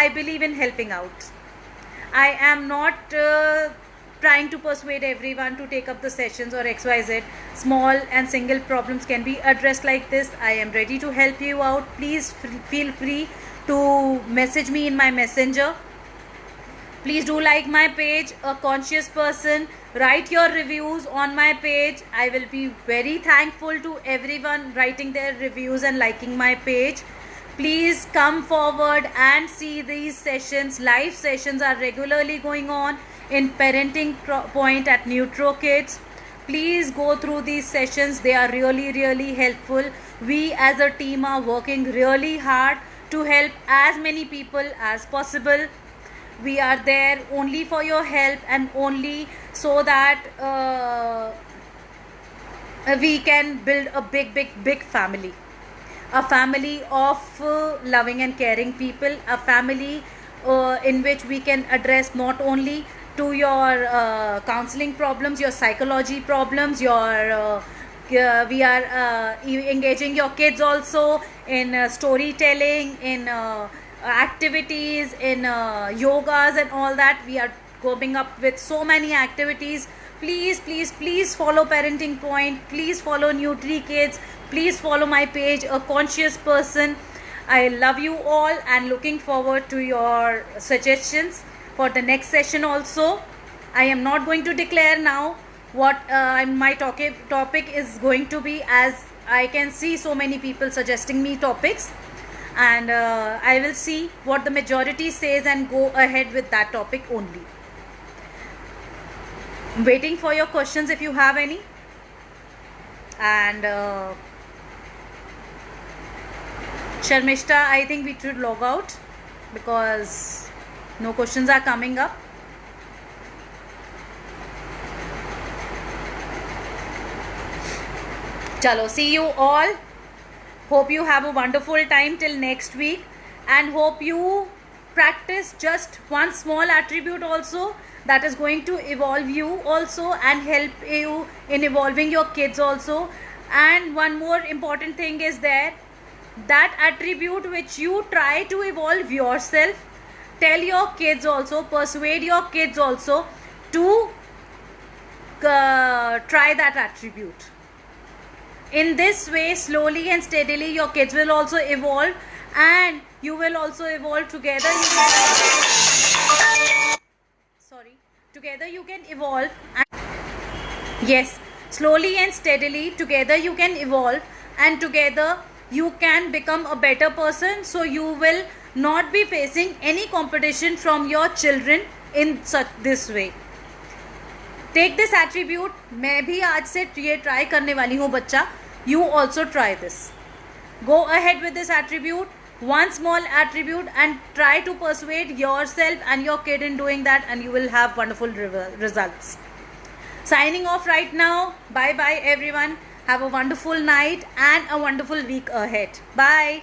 I believe in helping out. I am not trying to persuade everyone to take up the sessions or XYZ. Small and single problems can be addressed like this. I am ready to help you out. Please feel free to message me in my messenger. Please do like my page, A Conscious Person. Write your reviews on my page. I will be very thankful to everyone writing their reviews and liking my page. Please come forward and see these sessions. Live sessions are regularly going on in Parenting Point at Neutro Kids. Please go through these sessions. They are really helpful. We as a team are working really hard to help as many people as possible. We are there only for your help, and only so that we can build a big family. A family of loving and caring people, a family in which we can address not only to your counseling problems, your psychology problems, we are engaging your kids also in storytelling, in activities, in yogas and all that. We are coming up with so many activities. Please follow Parenting Point. Please follow Nutri Kids. Please follow my page, A Conscious Person. I love you all and looking forward to your suggestions for the next session also. I am not going to declare now what my topic is going to be, as I can see so many people suggesting me topics, and I will see what the majority says and go ahead with that topic only. I'm waiting for your questions if you have any. And Sharmishta, I think we should log out because no questions are coming up. Chalo, see you all. Hope you have a wonderful time till next week, and hope you practice just one small attribute also that is going to evolve you also and help you in evolving your kids also. And one more important thing is there, that attribute which you try to evolve yourself, tell your kids also, persuade your kids also to try that attribute. In this way, slowly and steadily, your kids will also evolve, and you will also evolve together. Together you can evolve. Yes, slowly and steadily, together you can evolve, and together you can become a better person. So you will not be facing any competition from your children in this way. Take this attribute. मैं भी आज से ये try करने वाली हूँ बच्चा. You also try this. Go ahead with this attribute, one small attribute, and try to persuade yourself and your kid in doing that, and you will have wonderful results. Signing off right now. Bye bye everyone. Have a wonderful night and a wonderful week ahead. Bye.